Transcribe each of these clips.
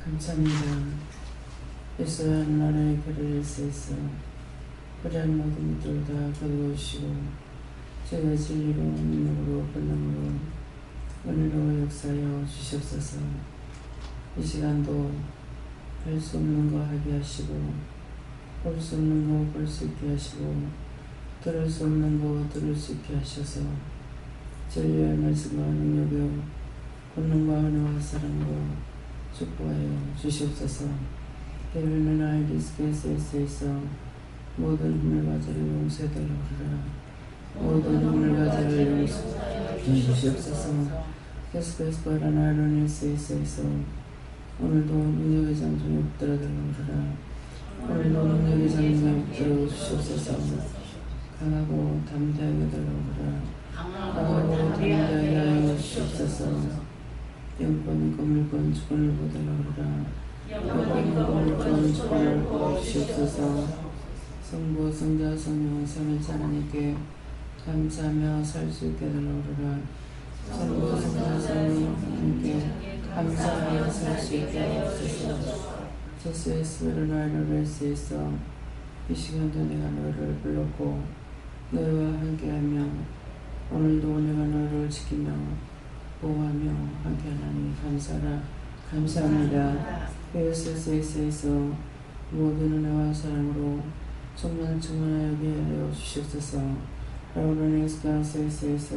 감사합니다. 예수한 나라의 길을 일세에서 불의한 모든 것들 다 거두시고 제가 진리로 능력으로 권능으로 은혜로 역사하여 주시옵소서. 이 시간도 할 수 없는 거 하게 하시고 볼 수 없는 거 볼 수 있게 하시고 들을 수 없는 거 들을 수 있게 하셔서 진리의 말씀과 능력으로 권능과 은혜와 사랑으로 축복하여 주시옵소서. 게으르는 아이들 스케이스에서 모든 힘을 가지를 용서해달라고 하라. 모든 힘을 가지를 용서해 주시옵소서. 계속해서 바라는 아이론에서 오늘도 능력의 장중에 붙들어달라고 하라. 오늘도 능력의 장중에 붙들어 주시옵소서. 강하고 담대하게 달라고 하라. 강하고 담대하게 하여 주시옵소서. 영권, 건물권, 주권을 보달라고 하라. 영권, 건물권, 주권을 보주시옵소서. 성부, 성자, 성령, 삼위일체 하나님께 감사하며 살 수 있게 달라고 하라. 성부, 성자, 성령님께 감사하며 살 수 있게 하옵소서. 예수의 스를 나를 할수있어 이 시간도 내가 너를 불렀고 너희와 함께하며 오늘도 내가 너를 지키며 보호하며 함께하나니 감사라. 감사합니다. 예수에서 모든 은혜와 사랑으로 충만하게 하여 주시옵소서. 라우라는 예수에서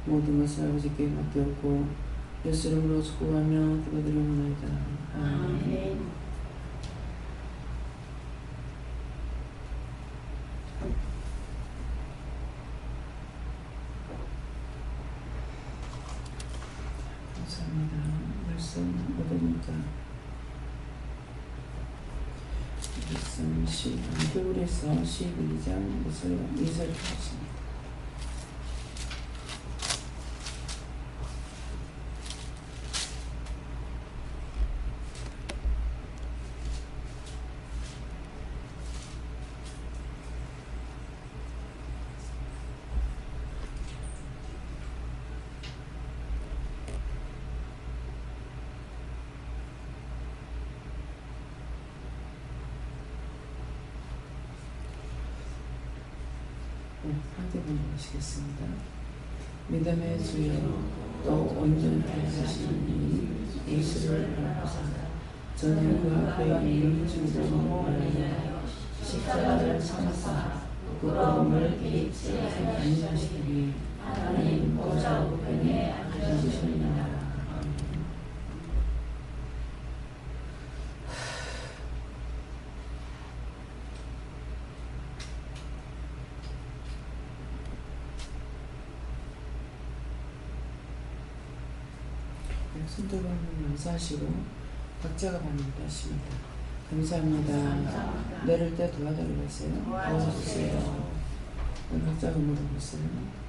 모든 것을 아버지께 맡겼고 예수 이름으로 축복하며 기도드리옵나이다. 아멘. 감사합니다. 말씀 얻으니까 말씀 안겨울에서 12장 2절 하십니다. 함께 봉독하시겠습니다. 믿음의 주여 또 온전케 하시니 예수를 바라보사 저는 그 앞에 있는 중도로 말하여 십자가를 참사 그 복음을 개입지 아니하시니 하나님 보좌 우편에 앉으시니라. 손들고 감사하시고 각자가 반응하십니다. 감사합니다. 내릴 때 도와달라고했어요. 도와주세요. 각자가 물어보세요.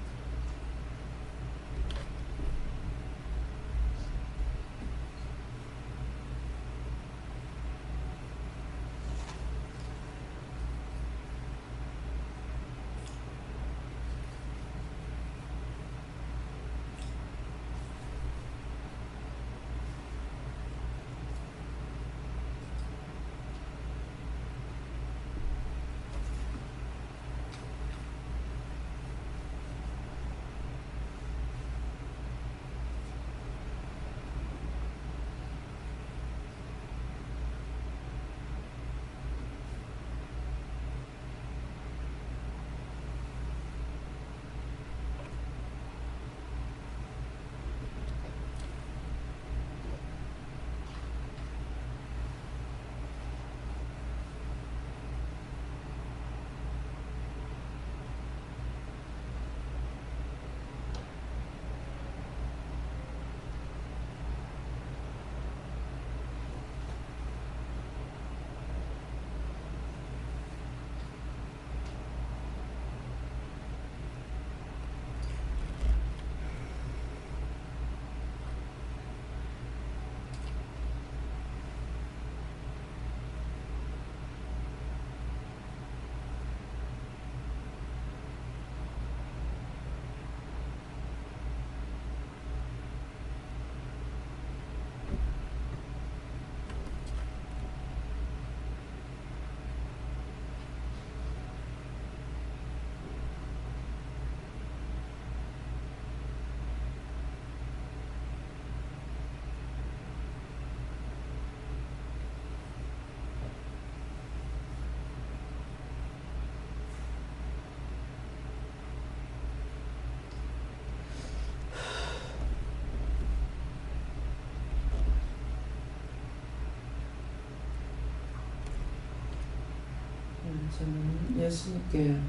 저는 예수님께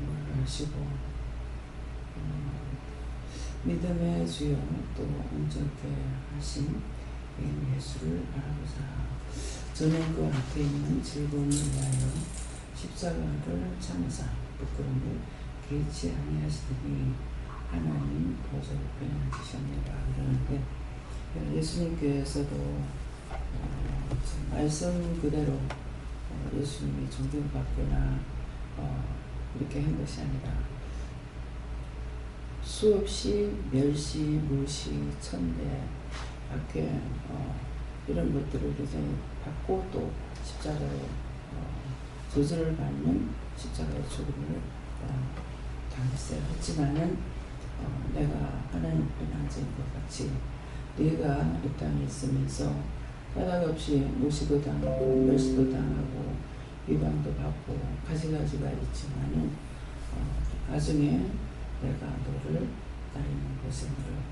하시고 믿음의 주여 또 온전케 하신 예수를 바라보자. 저는 그 앞에 있는 즐거움을 위하여 십자가를 참으사 부끄러움을 개의치 아니하시더니 하나님 보좌에 앉으셨느니라. 그러는데 예수님께서도 말씀 그대로 예수님이 존경받거나 이렇게 한 것이 아니라 수없이 멸시, 무시, 천대, 박해 이런 것들을 이제 받고 또 십자가에 저주를 받는 십자가의 죽음을 당했어요. 하지만은 내가 하나님 앞에 앉은 것 같이 네가 이 땅에 있으면서 까닭없이 무시도 당하고 멸시도 당하고 비방도 받고 가지가지가 있지만은 나중에 내가 너를 따르는 곳으로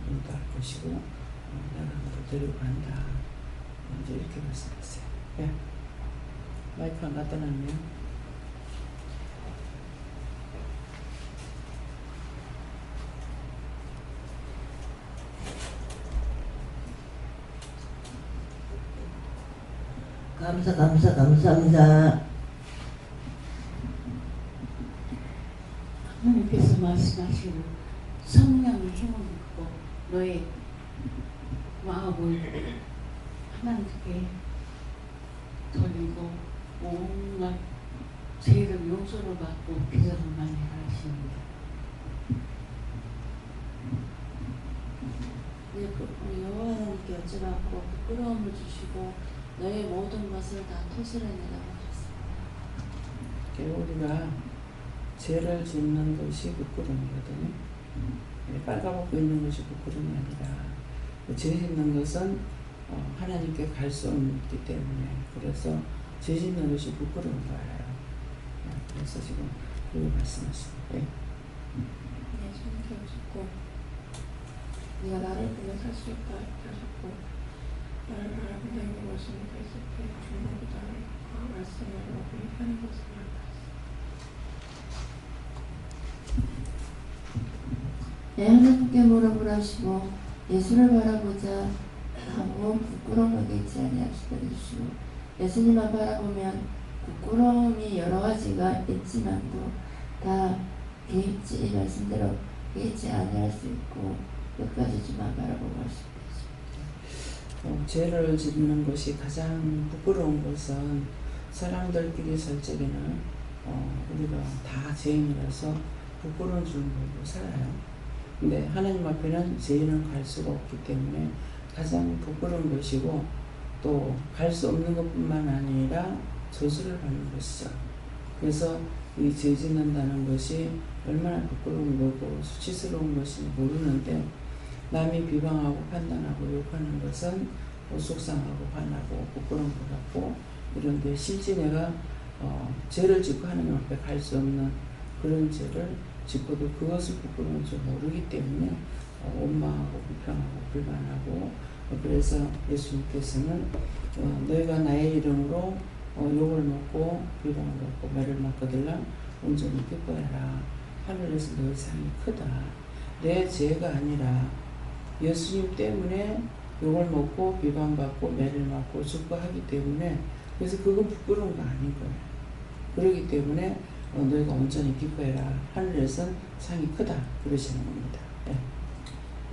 인도할 것이고 내가 너를 데리고 간다. 이제 이렇게 말씀했어요. 네. 마이크 안 갖다 놨네요. 감사합니다. 하나님께서 말씀하시는 성령의 힘을 믿고 너의 마음을 하나님께 돌리고 온갖 죄를 용서를 받고 기적을 많이 하십니다. 여호와 하나님께 어찌라고 부끄러움을 주시고 너의 모든 것을 다 토설해내라고 하셨습니다. 우리가 죄를 짓는 것이 부끄러움이거든요. 빨가벗고 있는 것이 부끄러움이 아니라 죄 짓는 것은 하나님께 갈 수 없기 때문에 그래서 죄 짓는 것이 부끄러운 거예요. 그래서 지금 그걸 말씀하시는 거예요. 네, 주님께 오셨고 네가 나를 보며 살 수 있다 하셨고 나를 바라본 자에게 모습을 계속해 중보보다 그 말씀을 너무 하는 것을 내 하나님께 물어보라 하시고 예수를 바라보자 하고 부끄러움을 잊지 아니하시더라시고 예수님만 바라보면 부끄러움이 여러 가지가 있지만도 다 개의치 이 말씀대로 개의치 아니할 수 있고 몇 가지지만 바라보고 할 수 있습니다. 죄를 짓는 것이 가장 부끄러운 것은 사람들끼리 살 적에는 우리가 다 죄인이라서 부끄러운 줄 모르고 살아요. 근데 하나님 앞에는 죄인은 갈 수가 없기 때문에 가장 부끄러운 것이고 또 갈 수 없는 것뿐만 아니라 저주를 받는 것이죠. 그래서 이 죄 짓는다는 것이 얼마나 부끄러운 거고 수치스러운 것인지 모르는데 남이 비방하고 판단하고 욕하는 것은 속상하고 화나고 부끄러운 것 같고 이런데 실제 내가 죄를 짓고 하나님 앞에 갈 수 없는 그런 죄를 짓고도 그것을 부끄러운 줄 모르기 때문에 원망하고 불평하고 불만하고 그래서 예수님께서는 너희가 나의 이름으로 욕을 먹고 비방을 먹고 매를 맞거들라 온전히 기뻐해라. 하늘에서 너희 상이 크다. 내 죄가 아니라 예수님 때문에 욕을 먹고 비방받고 매를 맞고 죽고 하기 때문에 그래서 그건 부끄러운 거 아닌 거예요. 그러기 때문에 너희가 온전히 기뻐해라. 하늘에선 상이 크다. 그러시는 겁니다. 네.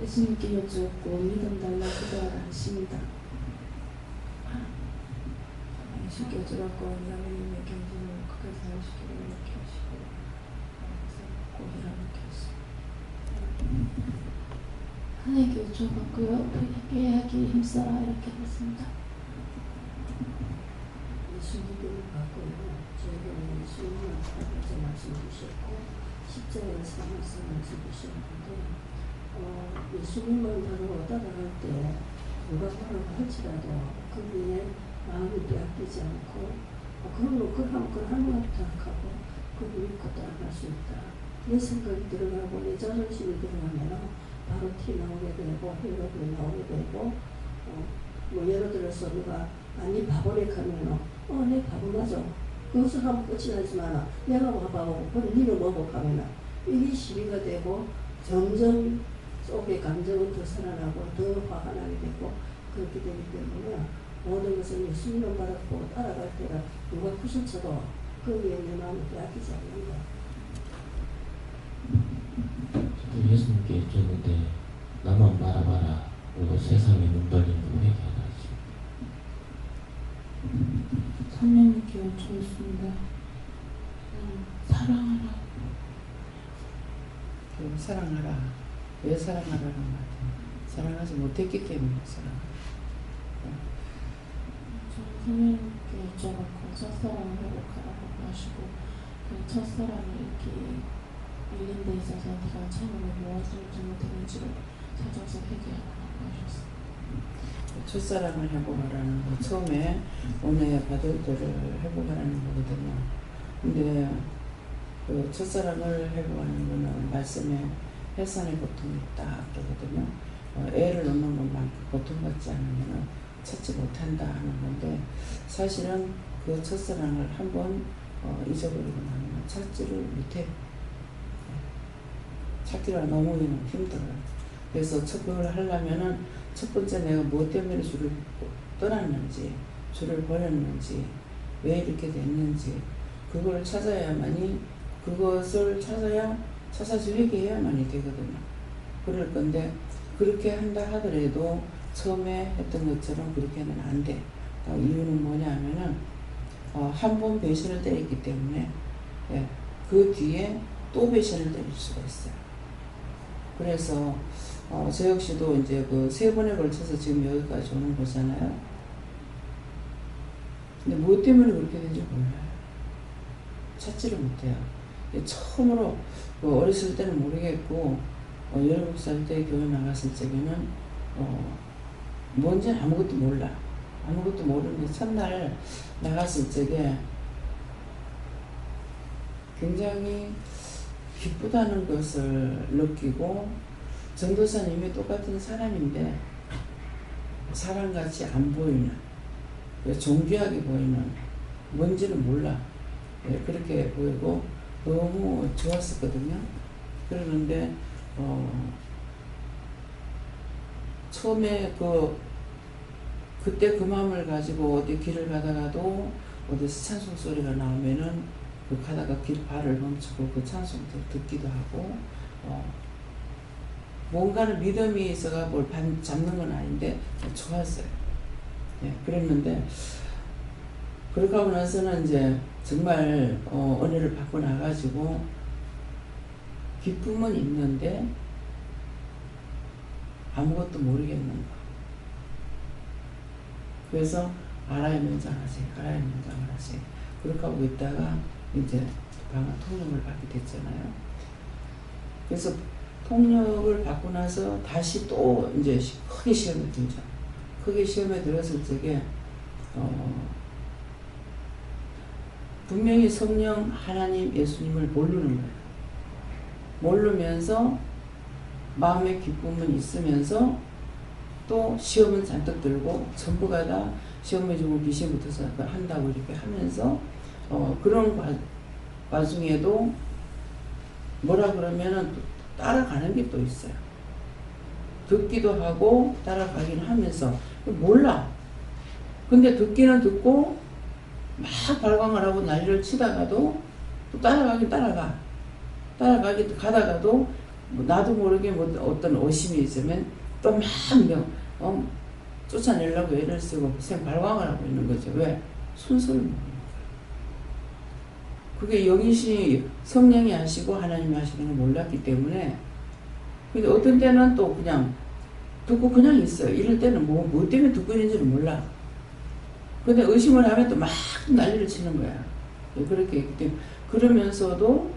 예수님께 여쭈었고 믿음 달라 기도하라 하십니다. 예수님께 여쭈었고 나무님의 경주를 끝까지 하시기를 이렇게 하시고 고기를 이렇게 하시고 하나님께 여쭈었고요. 회개하기 힘써라 이렇게 했습니다. 예수님을 받고요. 저에게는 예수님을 아버지 말씀 주셨고 십자가에서 말씀을 주셨는데 예수님을 바로 따라갈 때 누가 뭐라고 할지라도 그 위에 마음이 빼앗기지 않고 그걸로 그걸 하는 것 생각하고 그걸 믿고 따라갈 수 있다. 내 생각이 들어가고 내 자존심이 들어가면 바로 티 나오게 되고 회로도 나오게 되고 뭐 예를 들어서 누가 아니 바보래 하면 내 바보 맞아 그것을 하면 끝이 나지만 내가 와봐고 그래 니는 뭐고 하면 이게 시비가 되고 점점 속의 감정은 더 살아나고 더 화가 나게 되고 그렇게 되기 때문에 모든 것을 예수님을 바라보고 따라갈 때가 누가 구슬 쳐도 그 위에 내 마음을 빼앗기지 않는다. 저도 예수님께 여쭈었는데 나만 바라봐라 그리고 세상에 눈 돌리는 회개하라. 성령님께 여쭈었습니다. 사랑하라. 사랑하라. 왜 사랑하라는 말이야? 사랑하지 못했기 때문에 사랑하라. 저는 성령님께 여쭤봤고 첫사랑을 회복하라고 하시고 그 첫사랑을 이렇게 밀린 데 있어서 네가 참으로 무엇을 잘못했는지를 찾아서 회개하라고 하셨어요. 첫사랑을 회복하라는 거 처음에 은혜 받을 때를 회복하라는 거거든요. 근데 그 첫사랑을 회복하는 거는 말씀에 해산의 고통이 딱 그러거든요. 애를 낳는 것만큼 고통받지 않으면 찾지 못한다 하는 건데 사실은 그 첫사랑을 한번 잊어버리고 나면 찾지를 못해. 찾기가 너무 힘들어요. 그래서 그걸 하려면은 첫 번째 내가 무엇 때문에 주를 떠났는지, 주를 버렸는지, 왜 이렇게 됐는지 그걸 찾아야만이 그것을 찾아서 회개해야만이 되거든요. 그럴 건데 그렇게 한다 하더라도 처음에 했던 것처럼 그렇게는 안 돼. 이유는 뭐냐면은 한 번 배신을 때렸기 때문에 그 뒤에 또 배신을 때릴 수가 있어요. 그래서 저 역시도 이제 그 3번에 걸쳐서 지금 여기까지 오는 거잖아요. 근데 무엇 때문에 그렇게 된지 몰라요. 찾지를 못해요. 처음으로 어렸을 때는 모르겠고 17살 때 교회 나갔을 적에는 뭔지 아무것도 몰라. 아무것도 모르는데 첫날 나갔을 적에 굉장히 기쁘다는 것을 느끼고 전도사님이 똑같은 사람인데 사람같이 안 보이는 존귀하게 보이는 뭔지는 몰라. 그렇게 보이고 너무 좋았었거든요. 그러는데 처음에 그때 그 마음을 가지고 어디 길을 가다가도 어디서 찬송 소리가 나오면은 가다가 발을 멈추고 그 찬송을 듣기도 하고 뭔가를 믿음이 있어가 뭘 잡는 건 아닌데 좋았어요. 그랬는데 그렇게 하고 나서는 이제 정말 은혜를 받고 나가지고 기쁨은 있는데 아무것도 모르겠는 거. 그래서 알아야 면장하지, 알아야 면장을 하지. 그렇게 하고 있다가 이제 방학 통역을 받게 됐잖아요. 그래서 통역을 받고 나서 다시 또 이제 크게 시험에 들죠. 크게 시험에 들었을 적에 분명히 성령 하나님 예수님을 모르는 거예요. 모르면서 마음의 기쁨은 있으면서 또 시험은 잔뜩 들고 전부가 다 시험에 주고 귀신 붙어서 한다고 이렇게 하면서 그런 와중에도 뭐라 그러면은 따라가는 게 또 있어요. 듣기도 하고 따라가긴 하면서 몰라. 근데 듣기는 듣고 막 발광을 하고 난리를 치다가도 또 따라가긴 따라가긴 가다가도 나도 모르게 어떤 의심이 있으면 또 막 쫓아내려고 애를 쓰고 발광을 하고 있는 거죠. 왜? 순서를 모르는 거예요. 그게 영이시 성령이 하시고 하나님이 하시는 걸 몰랐기 때문에 근데 어떤 때는 또 그냥 듣고 그냥 있어요. 이럴 때는 뭐 때문에 듣고 있는지를 몰라. 근데 의심을 하면 또 막 난리를 치는 거야. 그렇게 했기 때문에 그러면서도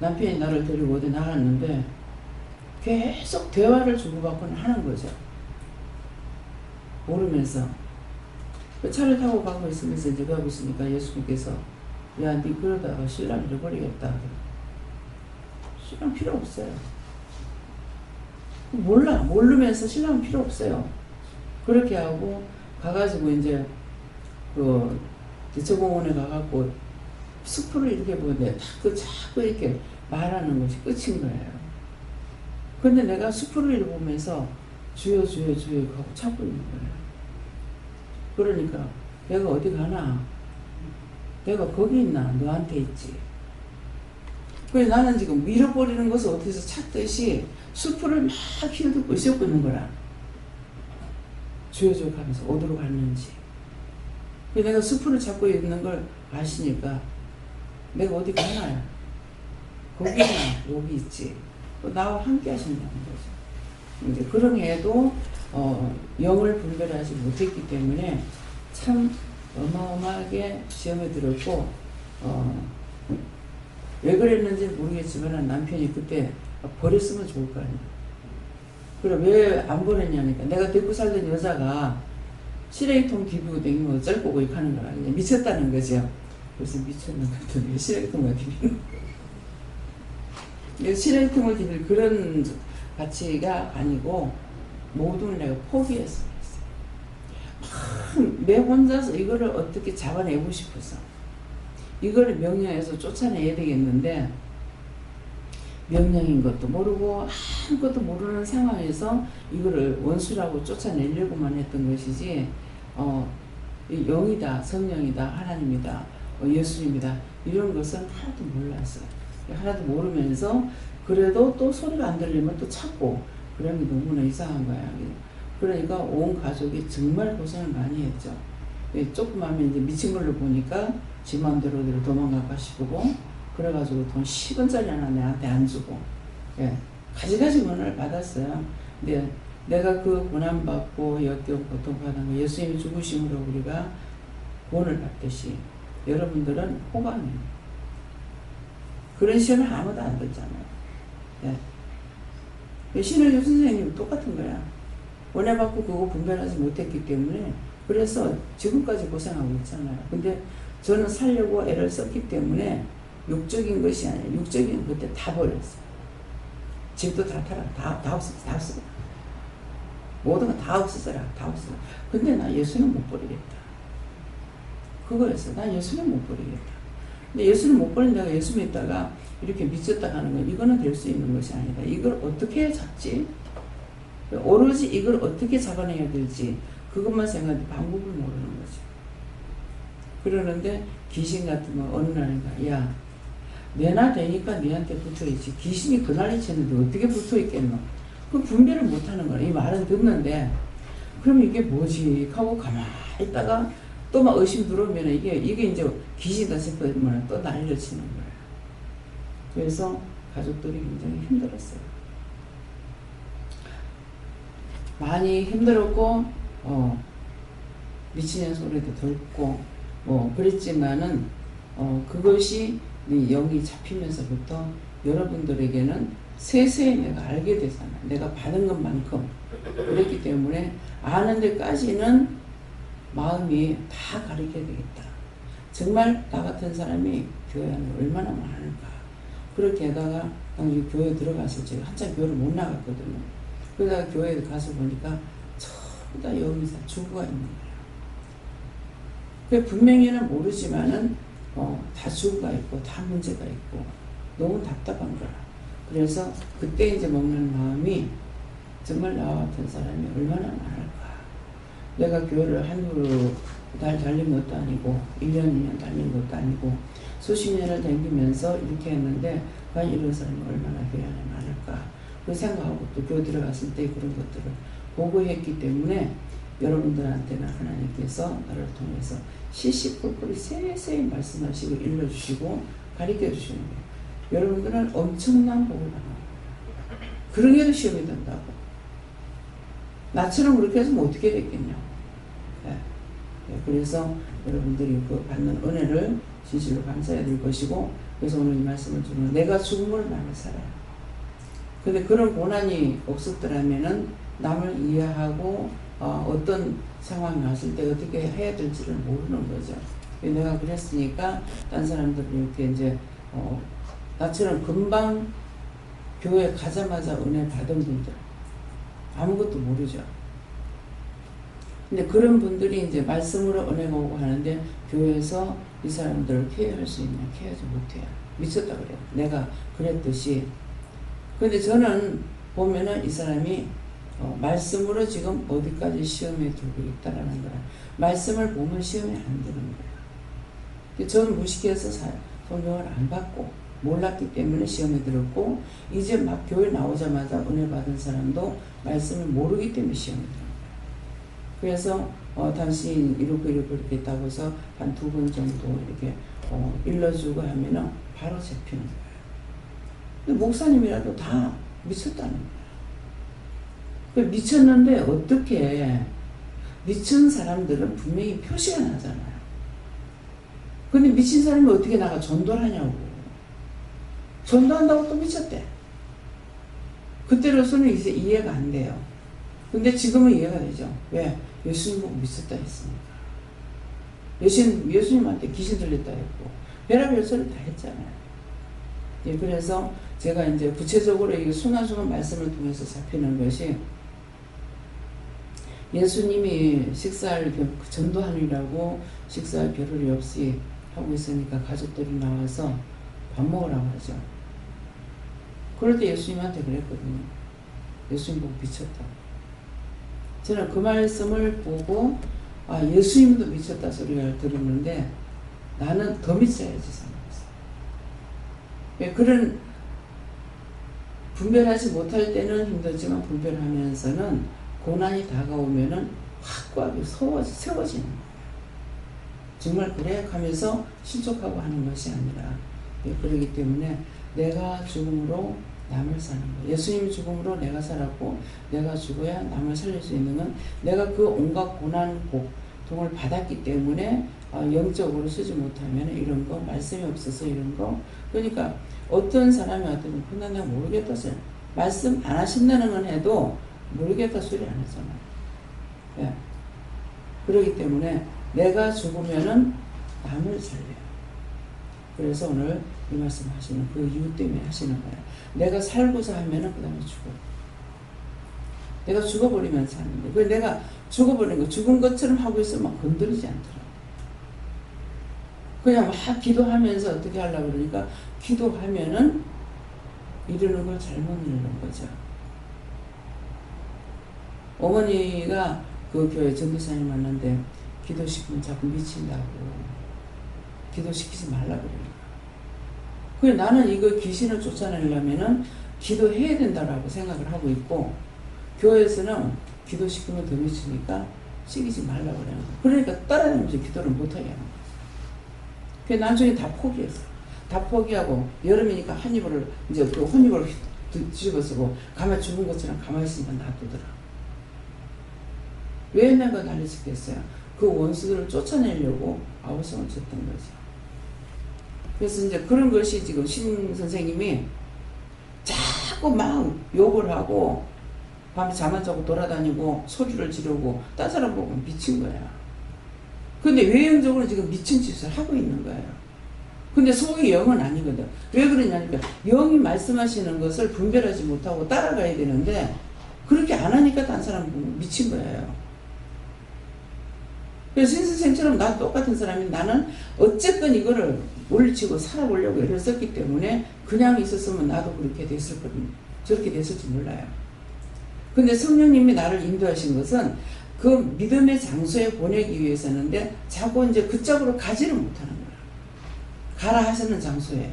남편이 나를 데리고 어디 나갔는데 계속 대화를 주고받고는 하는 거죠. 모르면서. 차를 타고 가고 있으면서 이제 가고 있으니까 예수님께서 야, 니 그러다가 신랑 잃어버리겠다. 신랑 필요 없어요. 몰라. 모르면서 신랑 필요 없어요. 그렇게 하고 가가지고 이제 대처공원에 가갖고 수풀을 이렇게 보는데 자꾸 이렇게 말하는 것이 끝인 거예요. 근데 내가 수풀을 보면서 주여 주여 주여 하고 찾고 있는 거예요. 그러니까 내가 어디 가나? 내가 거기 있나? 너한테 있지. 그래서 나는 지금 밀어버리는 것을 어디서 찾듯이 수풀을 막 휘어듣고 있었고 있는 거라. 주여 주여 하면서 어디로 갔는지. 그래서 내가 수풀을 찾고 있는 걸 아시니까 내가 어디 가나요? 거기나 여기 있지. 또 나와 함께 하신다는 거죠. 이제 그런 해도 영을 분별하지 못했기 때문에 참 어마어마하게 시험에 들었고 왜 그랬는지 모르겠지만 남편이 그때 버렸으면 좋을 거 아니에요. 그래 왜 안 보냈냐니까 내가 데리고 살던 여자가 쓰레기통 비비고 다니면 어쩔 거고 이렇게 하는 거라 그냥 미쳤다는 거죠. 그래서 미쳤나 그랬더니 쓰레기통을 비비는 거예요. 쓰레기통을 비빌 그런 가치가 아니고 모든 내가 포기했어. 내 혼자서 이거를 어떻게 잡아내고 싶어서 이거를 명령해서 쫓아내야 되겠는데 명령인 것도 모르고 아무것도 모르는 상황에서 이거를 원수라고 쫓아내려고만 했던 것이지 영이다, 성령이다, 하나님이다, 예수님이다 이런 것은 하나도 몰랐어요. 하나도 모르면서 그래도 또 소리가 안 들리면 또 찾고 그런 게 너무나 이상한 거야. 그러니까 온 가족이 정말 고생을 많이 했죠. 조금 하면 이제 미친 걸로 보니까 지 맘대로 도망가고 싶고 그래가지고 돈 10원짜리 하나 내한테 안 주고 가지가지 권한을 받았어요. 근데 내가 그 고난받고 역경 고통받은 거 예수님이 죽으심으로 우리가 구원을 받듯이 여러분들은 호감이에요. 그런 시험을 아무도 안 듣잖아요. 신의주 선생님이 똑같은 거야. 은혜 받고 그거 분별하지 못했기 때문에 그래서 지금까지 고생하고 있잖아요. 근데 저는 살려고 애를 썼기 때문에 육적인 것이 아니라 육적인 그때 다 버렸어요. 집도 다 타라. 다 없었어. 모든 거 다 없었어라. 다 없었어. 근데 나 예수는 못 버리겠다. 그거였어. 나 예수는 못 버리겠다. 근데 예수는 못 버린 내가 예수 믿다가 이렇게 미쳤다 하는 건 이거는 될 수 있는 것이 아니다. 이걸 어떻게 잡지? 오로지 이걸 어떻게 잡아내야 될지 그것만 생각하는데 방법을 모르는 거죠. 그러는데 귀신 같으면 어느 날인가 야 내나 되니까 니한테 붙어있지 귀신이 그날이 쳤는데 어떻게 붙어있겠노? 그 분별을 못하는 거야. 이 말은 듣는데 그럼 이게 뭐지? 하고 가만히 있다가 또 막 의심 들어오면 이게 이제 귀신이다 싶으면 또 난리를 치는 거예요. 그래서 가족들이 굉장히 힘들었어요. 많이 힘들었고 미치는 소리도 듣고 그랬지만은 그것이 영이 잡히면서부터 여러분들에게는 세세히 내가 알게 되잖아. 내가 받은 것만큼 그랬기 때문에 아는 데까지는 마음이 다 가르쳐야 되겠다. 정말 나 같은 사람이 교회 안에 얼마나 많을까. 그렇게 하다가 당시 교회 들어갔을 때 한참 교회를 못 나갔거든요. 그러다가 교회에 가서 보니까 전부 다 여기서 죽어가 있는 거예요. 분명히는 모르지만은 다 죽어가 있고 다 문제가 있고 너무 답답한 거라. 그래서 그때 이제 먹는 마음이 정말 나와 같은 사람이 얼마나 많을까. 내가 교회를 한두 달 달린 것도 아니고 1년 2년 달린 것도 아니고 수십 년을 다니면서 이렇게 했는데 과연 이런 사람이 얼마나 교회 안에 많을까. 그 생각하고 또 교회 들어갔을 때 그런 것들을 보고했기 때문에 여러분들한테는 하나님께서 나를 통해서 시시콜콜이 세세히 말씀하시고 일러주시고 가르쳐주시는 거예요. 여러분들은 엄청난 복을 받는 거예요. 그러게도 시험이 된다고. 나처럼 그렇게 해서 어떻게 됐겠냐. 그래서 여러분들이 그 받는 은혜를 진실로 감사해야 될 것이고 그래서 오늘 이 말씀을 주면 내가 죽음을 남을 살아요. 근데 그런 고난이 없었더라면은 남을 이해하고 어떤 상황이 왔을 때 어떻게 해야 될지를 모르는 거죠. 내가 그랬으니까 딴 사람들이 이렇게 이제 나처럼 금방 교회 가자마자 은혜 받은 분들 아무것도 모르죠. 근데 그런 분들이 이제 말씀으로 은혜가 오고 하는데 교회에서 이 사람들을 케어할 수 있냐? 케어하지 못해요. 미쳤다 그래요. 내가 그랬듯이. 근데 저는 보면은 이 사람이 말씀으로 지금 어디까지 시험에 들고 있다라는 거야. 말씀을 보면 시험에 안 드는 거야. 저는 무식해서 성경을 안 받고 몰랐기 때문에 시험에 들었고, 이제 막 교회 나오자마자 은혜 받은 사람도 말씀을 모르기 때문에 시험에 들어요. 그래서 당신 이렇게 했다고 해서 한 2번 정도 이렇게 일러주고 하면은 바로 잡히는 거예요. 근데 목사님이라도 다 미쳤다는 거예요. 미쳤는데 어떻게, 미친 사람들은 분명히 표시가 나잖아요. 근데 미친 사람이 어떻게 나가 전도를 하냐고. 전도한다고 또 미쳤대. 그때로서는 이제 이해가 안 돼요. 근데 지금은 이해가 되죠. 왜? 예수님 보고 미쳤다 했으니까. 예수님한테 귀신 들렸다 했고, 별의별 소리 다 했잖아요. 예, 그래서 제가 이제 구체적으로 이 순환순환 말씀을 통해서 잡히는 것이, 예수님이 식사를 전도하느라고 식사할 겨를이 없이 하고 있으니까 가족들이 나와서 밥 먹으라고 하죠. 그럴 때 예수님한테 그랬거든요. 예수님 보고 미쳤다. 저는 그 말씀을 보고 예수님도 미쳤다 소리를 들었는데 나는 더 미쳐야지 생각했어요. 그런 분별하지 못할 때는 힘들지만 분별하면서는 고난이 다가오면은 확고하게 세워지는 거예요. 정말 그래? 하면서 실족하고 하는 것이 아니라, 그러기 때문에 내가 죽음으로 남을 사는 거예요. 예수님이 죽음으로 내가 살았고, 내가 죽어야 남을 살릴 수 있는 건 내가 그 온갖 고난, 고통을 받았기 때문에 영적으로 쓰지 못하면 이런 거, 말씀이 없어서 이런 거. 그러니까 어떤 사람이 왔더니 그날 내가 모르겠다 소리, 말씀 안 하신다는 건 해도 모르겠다 소리 안 하잖아요. 예. 그러기 때문에 내가 죽으면은 남을 살려요. 그래서 오늘 이 말씀 하시는 그 이유 때문에 하시는 거예요. 내가 살고자 하면은 그 다음에 죽어. 내가 죽어버리면 사는데, 그 내가 죽어버린 거, 죽은 것처럼 하고 있으면 막 건드리지 않더라고. 그냥 막 기도하면서 어떻게 하려고 그러니까, 기도하면은 이르는 걸 잘못 이루는 거죠. 어머니가 그 교회 전도사님 만났는데 기도시키면 자꾸 미친다고, 기도시키지 말라 그래요. 그래, 나는 이거 귀신을 쫓아내려면은 기도해야 된다라고 생각을 하고 있고, 교회에서는 기도시키면 더 미치니까 시키지 말라고 그래요. 그러니까 따라다니면서 기도를 못하게 하는 거예요. 그래서 나중에 다 포기했어. 다 포기하고, 여름이니까 한입을, 이제 그 혼입을 뒤집어 쓰고, 가만히 죽은 것처럼 가만히 있으니까 놔두더라. 왜 내가 난리치겠어요? 그 원수들을 쫓아내려고 아우성을 쳤던 거죠. 그래서 이제 그런 것이 지금 신 선생님이 자꾸 막 욕을 하고 밤에 잠 안 자고 돌아다니고 소리를 지르고 딴 사람 보고 미친 거야. 근데 외형적으로 지금 미친 짓을 하고 있는 거예요. 근데 속이 영은 아니거든. 왜 그러냐니까 영이 말씀하시는 것을 분별하지 못하고 따라가야 되는데 그렇게 안 하니까 딴 사람 보고 미친 거예요. 그래서 신선생처럼 나 똑같은 사람이 나는 어쨌든 이거를 올리치고 살아보려고 애를 썼기 때문에 그냥 있었으면 나도 그렇게 됐을 거든요. 저렇게 됐을지 몰라요. 근데 성령님이 나를 인도하신 것은 그 믿음의 장소에 보내기 위해서는데 자꾸 이제 그쪽으로 가지를 못하는 거야. 가라 하시는 장소에.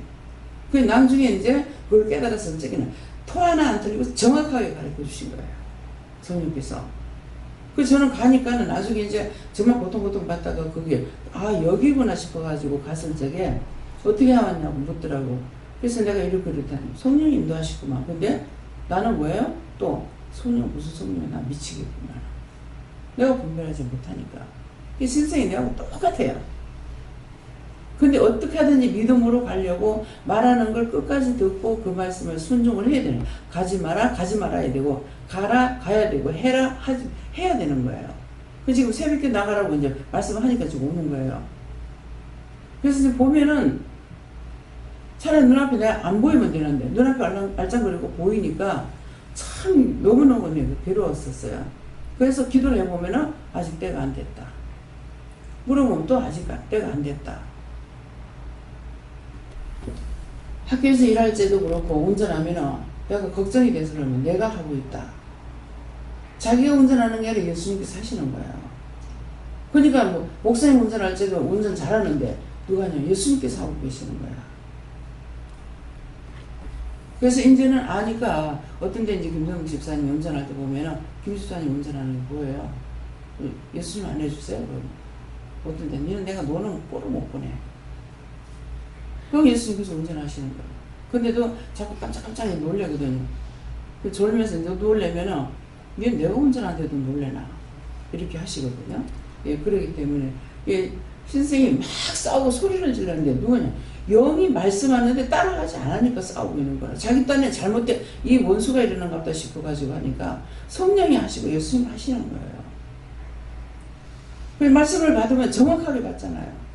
그 나중에 이제 그걸 깨달아서 저기는 토 하나 안 틀리고 정확하게 가르쳐 주신 거예요. 성령께서. 그 저는 가니까는 나중에 이제 정말 고통 받다가 그게 여기구나 싶어가지고 갔을 적에 어떻게 하왔냐고 묻더라고. 그래서 내가 이렇다니 성령이 인도하시구만. 근데 나는 왜요? 또 성령 무슨 성령이야? 나 미치겠구나. 내가 분별하지 못하니까. 이 신생이 내하고 똑같아요. 근데 어떻게 하든지 믿음으로 가려고 말하는 걸 끝까지 듣고 그 말씀을 순종을 해야 되는 거예요. 가지 마라 해야 되고, 가라 가야 되고, 해라 해야 되는 거예요. 지금 새벽에 나가라고 이제 말씀하니까 지금 오는 거예요. 그래서 이제 보면은 차라리 눈앞에 내가 안 보이면 되는데 눈앞에 알짱거리고 보이니까 참 너무너무 괴로웠었어요. 그래서 기도를 해보면은 아직 때가 안 됐다. 물어보면 또 아직 때가 안 됐다. 학교에서 일할 때도 그렇고 운전하면은 내가 걱정이 돼서 그러면 내가 하고 있다. 자기가 운전하는 게 아니라 예수님께서 하시는 거야. 그러니까 뭐 목사님 운전할 때도 운전 잘하는데 누가 하냐? 예수님께서 하고 계시는 거야. 그래서 이제는 아니까 어떤 데 이제 김정국 집사님 운전할 때 보면은 김 집사님 운전하는 게 뭐예요? 예수님 안 해주세요? 그러면 어떤 데 니는 내가 노는 꼴을 못 보내. 그럼 예수님께서 운전하시는 거예요. 근데도 자꾸 깜짝깜짝 놀래거든요. 졸면서 너 놀래면은 얘 내가 운전하는데도 놀래나 이렇게 하시거든요. 예, 그러기 때문에 예, 신생이 막 싸우고 소리를 지르는데 누구냐? 영이 말씀하는데 따라가지 않으니까 싸우고 있는 거라. 자기 딴에 잘못된 이 원수가 이러는가 보다 싶어가지고 하니까 성령이 하시고 예수님 하시는 거예요. 그 말씀을 받으면 정확하게 받잖아요.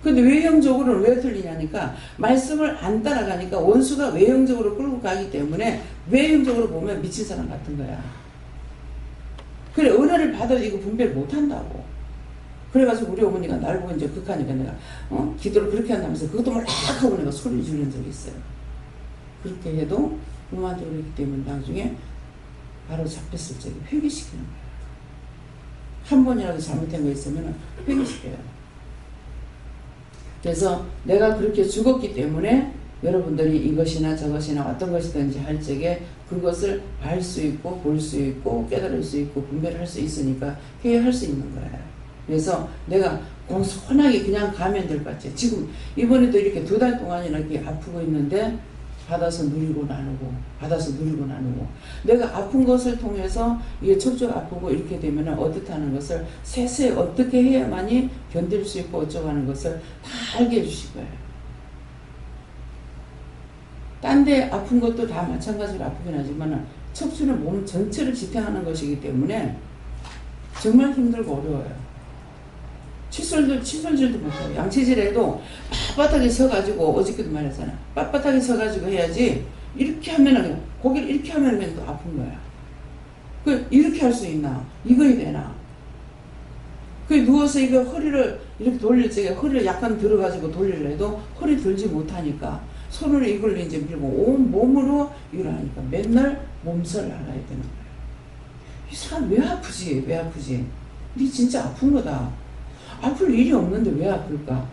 근데 외형적으로는 왜 틀리냐니까 말씀을 안 따라가니까 원수가 외형적으로 끌고 가기 때문에 외형적으로 보면 미친 사람 같은 거야. 그래 은혜를 받아도 이거 분별 못한다고. 그래가지고 우리 어머니가 날 보고 이제 극하니까 내가 기도를 그렇게 한다면서 그것도 몰락 하고 내가 소리 지르는 적이 있어요. 그렇게 해도 음한테 그랬기 때문에 나중에 바로 잡혔을 적에 회개시키는 거예요. 한 번이라도 잘못한 거 있으면 회개시켜요. 그래서 내가 그렇게 죽었기 때문에 여러분들이 이것이나 저것이나 어떤 것이든지 할 적에 그것을 알 수 있고 볼 수 있고 깨달을 수 있고 분별할 수 있으니까 회개할 수 있는 거예요. 그래서 내가 공손하게 그냥 가면 될 것 같아요. 지금 이번에도 이렇게 2달 동안이나 이렇게 아프고 있는데 받아서 누리고 나누고 받아서 누리고 나누고 내가 아픈 것을 통해서 이게 척추가 아프고 이렇게 되면 어떻다는 것을 세세히 어떻게 해야만이 견딜 수 있고 어쩌고 하는 것을 다 알게 해주실 거예요. 딴 데 아픈 것도 다 마찬가지로 아프긴 하지만 척추는 몸 전체를 지탱하는 것이기 때문에 정말 힘들고 어려워요. 칫솔질도 못하고 양치질해도 빳빳하게 서가지고 어저께도 말했잖아. 빳빳하게 서가지고 해야지 이렇게 하면은 고개를 이렇게 하면은 또 아픈 거야. 그 이렇게 할 수 있나? 이거야 되나? 그 누워서 이거 허리를 이렇게 돌릴 적에 허리를 약간 들어가지고 돌리려 해도 허리 들지 못하니까 손으로 이걸 이제 밀고 온 몸으로 이걸 하니까 맨날 몸살 나가야 되는 거야. 이 사람 왜 아프지? 왜 아프지? 니 진짜 아픈 거다. 아플 일이 없는데 왜 아플까?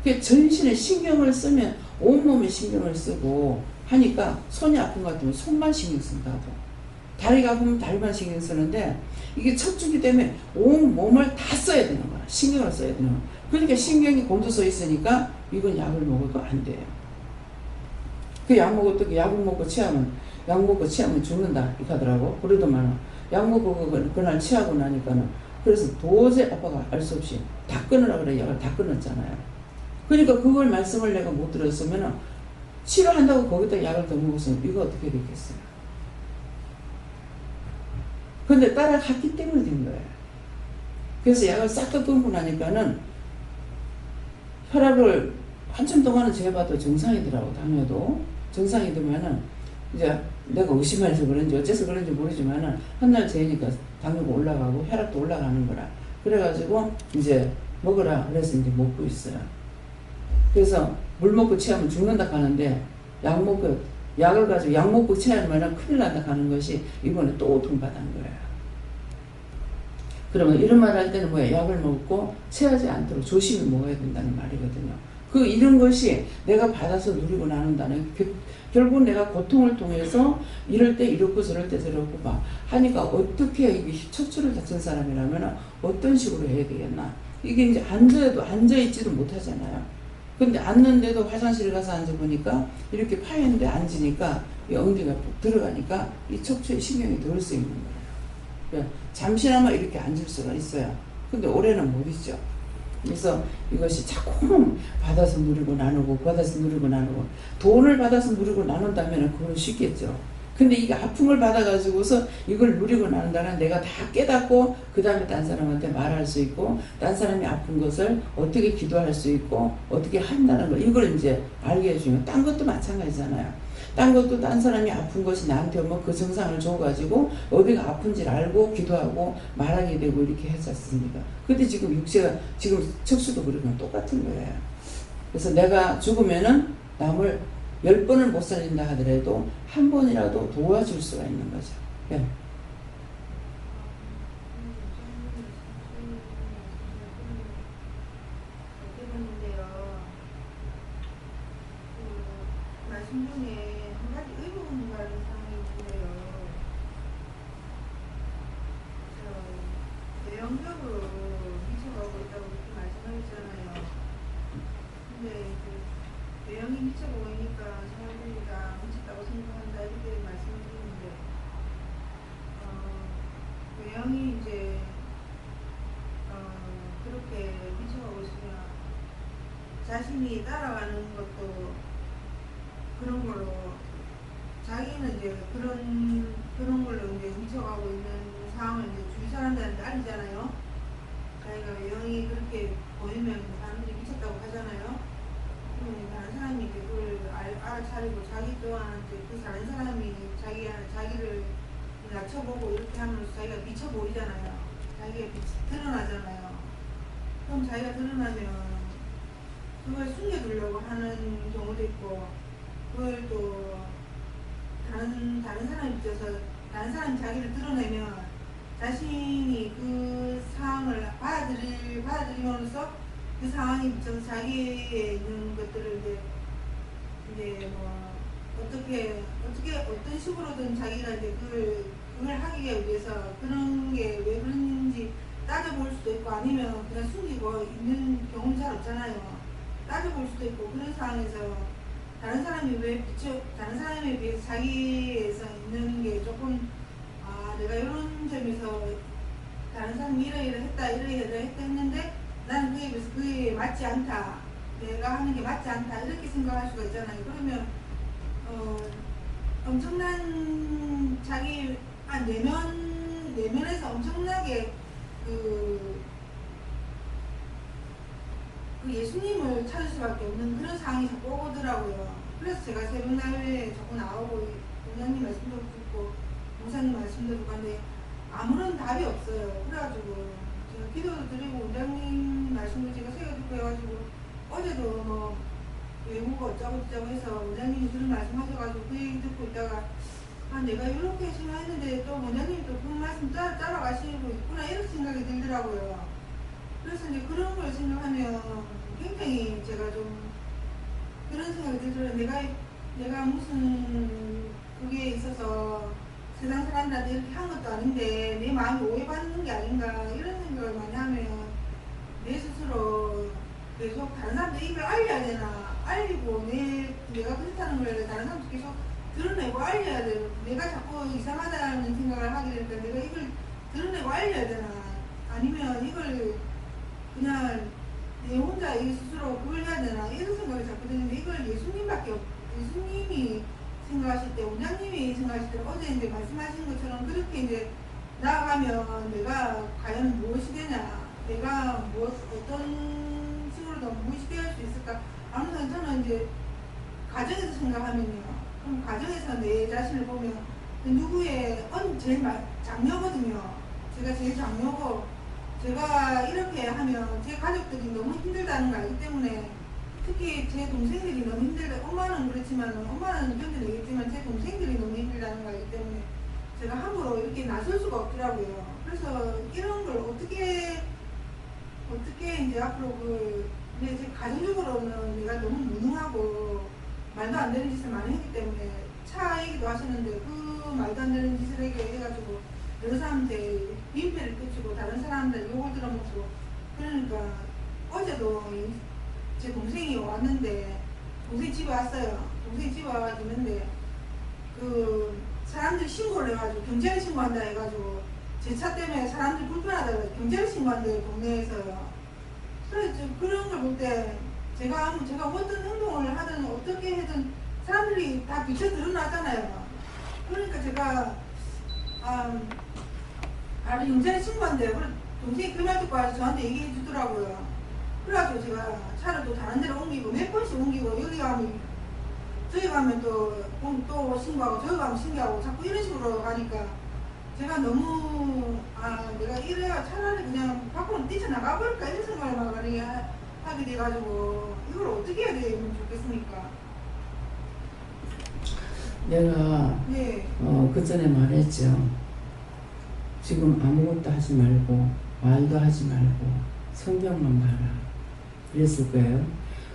그 전신에 신경을 쓰면 온몸에 신경을 쓰고 하니까 손이 아픈 것 같으면 손만 신경 쓴다고. 다리가 아프면 다리만 신경 쓰는데 이게 척추기 때문에 온 몸을 다 써야 되는 거야. 신경을 써야 되는 거야. 그러니까 신경이 곤두서 있으니까 이건 약을 먹어도 안 돼요. 그 약 먹어도 약을 먹고 취하면 약 먹고 취하면 죽는다 이렇게 하더라고. 그러더만 약 먹고 그날 취하고 나니까는 그래서 도저히 아빠가 알 수 없이 다 끊으라 그래 약을 다 끊었잖아요. 그러니까 그걸 말씀을 내가 못 들었으면 치료한다고 거기다 약을 더 먹었으면 이거 어떻게 됐겠어요. 근데 따라갔기 때문에 된 거예요. 그래서 약을 싹 다 끊고 나니까는 혈압을 한참 동안은 재봐도 정상이더라고. 당뇨도 정상이 되면은 이제 내가 의심해서 그런지 어째서 그런지 모르지만은 한날 재니까 당뇨가 올라가고 혈압도 올라가는 거라. 그래가지고 이제 먹으라 그래서 이제 먹고 있어요. 그래서 물 먹고 취하면 죽는다 하는데 약 먹고 약을 가지고 약 먹고 취하면 큰일 난다 하는 것이 이번에 또 통받은 거예요. 그러면 이런 말 할 때는 뭐야? 약을 먹고 취하지 않도록 조심히 먹어야 된다는 말이거든요. 그 이런 것이 내가 받아서 누리고 나눈다는 결국 내가 고통을 통해서 이럴 때 이렇고 저럴 때 저렇고 막 하니까 어떻게 이게 척추를 다친 사람이라면 어떤 식으로 해야 되겠나? 이게 이제 앉아도 앉아있지도 못하잖아요. 근데 앉는데도 화장실 가서 앉아보니까 이렇게 파였는데 앉으니까 이 엉덩이가 푹 들어가니까 이 척추에 신경이 덜 쓰이는 거예요. 그러니까 잠시나마 이렇게 앉을 수가 있어요. 근데 올해는 못 있죠. 그래서 이것이 자꾸 받아서 누리고 나누고 받아서 누리고 나누고 돈을 받아서 누리고 나눈다면 그건 쉽겠죠. 근데 이게 아픔을 받아가지고서 이걸 누리고 나눈다는 내가 다 깨닫고 그 다음에 딴 사람한테 말할 수 있고 딴 사람이 아픈 것을 어떻게 기도할 수 있고 어떻게 한다는 거 이걸 이제 알게 해주면 딴 것도 마찬가지잖아요. 딴 것도 딴 사람이 아픈 것이 나한테 오면 그 증상을 줘가지고 어디가 아픈지를 알고 기도하고 말하게 되고 이렇게 했었습니다. 근데 지금 육체가 지금 척수도 그러면 똑같은 거예요. 그래서 내가 죽으면은 남을 10번을 못 살린다 하더라도 한 번이라도 도와줄 수가 있는 거죠. 예. 말씀 중에 한 가지 의문 가는 사항이 있는데요. 대형적으로 미쳐가고 있다고 그렇게 말씀하셨잖아요. 근데 대형이 미쳐보이니까 사람들이 다 미쳤다고 생각한다 이렇게 말씀을 드리는데 대형이 이제 그렇게 미쳐가고 있으면 자신이 따라가는 것도 그런 걸로 자기는 이제 그런 걸로 이제 미쳐가고 있는 상황을 이제 주위 사람들한테 알리잖아요. 자기가 영이 그렇게 보이면 사람들이 미쳤다고 하잖아요. 그러면 다른 사람이 이제 그걸 알아차리고 자기 또한 이제 그 다른 사람이 자기를 낮춰보고 이렇게 하면서 자기가 미쳐 보이잖아요. 자기가 드러나잖아요. 그럼 자기가 드러나면 그걸 숨겨두려고 하는 경우도 있고, 그걸 또 다른 사람 입장에서 다른 사람이 자기를 드러내면 자신이 그 상황을 받아들임으로써 그 상황에 비춰서 자기에 있는 것들을 이제 뭐 어떤 식으로든 자기가 이제 그걸 하기 위해서 그런 게 왜 그런지 따져볼 수도 있고, 아니면 그냥 숨기고 있는 경우는 잘 없잖아요. 따져볼 수도 있고, 그런 상황에서 다른 사람에 비해서 자기에서 있는 게 조금 내가 이런 점에서 다른 사람이 이러했다 했는데 나는 그에 비해서 그에 맞지 않다, 내가 하는 게 맞지 않다 이렇게 생각할 수가 있잖아요. 그러면 엄청난 자기 내면에서 엄청나게 그 예수님을 찾을 수밖에 없는 그런 상황이 자꾸 오더라고요. 그래서 제가 새벽날에 자꾸 나오고 원장님 말씀도 듣고 목사님 말씀도 듣고 하는데 아무런 답이 없어요. 그래가지고 제가 기도도 드리고 원장님 말씀도 제가 새겨 듣고 해가지고 어제도 뭐 외국어 어쩌고 해서 원장님이 그런 말씀 하셔가지고 그 얘기 듣고 있다가 내가 이렇게 생각했는데 또 원장님이 또 그 말씀 따라가시고 있구나 이렇게 생각이 들더라고요. 그래서 이제 그런 걸 생각하면 굉장히 제가 좀 그런 생각이 들더라고요. 내가 무슨 그게 있어서 세상 사람들한테 이렇게 한 것도 아닌데 내 마음이 오해받는 게 아닌가 이런 생각을 많이 하면 내 스스로 계속 다른 사람들 이걸 알려야 되나, 알리고 내가 그렇다는 걸 다른 사람들 계속 드러내고 알려야 되나, 내가 자꾸 이상하다는 생각을 하게 되니까 내가 이걸 드러내고 알려야 되나, 아니면 이걸 그냥 내 혼자 스스로 그걸 해야 되나 이런 생각이 자꾸 드는데, 이걸 예수님이 생각하실 때, 원장님이 생각하실 때 어제 이제 말씀하신 것처럼 그렇게 이제 나아가면 내가 과연 무엇이 되냐, 내가 어떤 식으로도 무엇이 될 수 있을까. 아무튼 저는 이제 가정에서 생각하면요, 그럼 가정에서 내 자신을 보면 누구의 제일 장녀거든요. 제가 제일 장녀고, 제가 이렇게 하면 제 가족들이 너무 힘들다는 걸 알기 때문에, 특히 제 동생들이 너무 힘들다, 엄마는 그렇지만 엄마는 견뎌내겠지만 제 동생들이 너무 힘들다는 걸 알기 때문에 제가 함부로 이렇게 나설 수가 없더라고요. 그래서 이런 걸 어떻게 이제 앞으로 근데 제 가정적으로는 내가 너무 무능하고 말도 안 되는 짓을 많이 했기 때문에, 차 얘기도 하시는데 그 말도 안 되는 짓을 해가지고 여러 사람한테 민폐를 끼치고 다른 사람들 욕을 들어먹고, 그러니까 어제도 제 동생이 왔는데, 동생이 집에 왔어요. 동생이 집에 와가지고 있는데 그 사람들이 신고를 해가지고 경찰에 신고한다 해가지고 제 차 때문에 사람들이 불편하다고 경찰에 신고한대요, 동네에서요. 그래서 그런 걸 볼 때 제가 어떤 행동을 하든 어떻게 하든 사람들이 다 비춰 드러나잖아요. 그러니까 제가 경찰에 신고한대요. 그래서 동생이 그 말 듣고 와서 저한테 얘기해 주더라고요. 그래가지고 제가 차를 또 다른 데로 옮기고 몇 번씩 옮기고, 여기 가면 저기 가면 또 신고하고 저기 가면 신고하고 자꾸 이런 식으로 가니까 제가 너무 내가 이래야 차라리 그냥 밖으로 뛰쳐나가 버릴까 이런 생각을 막 하게 돼가지고 이걸 어떻게 해야 되면 좋겠습니까? 내가 네. 그 전에 말했죠. 지금 아무것도 하지 말고 말도 하지 말고 성경만 봐라 그랬을 거예요.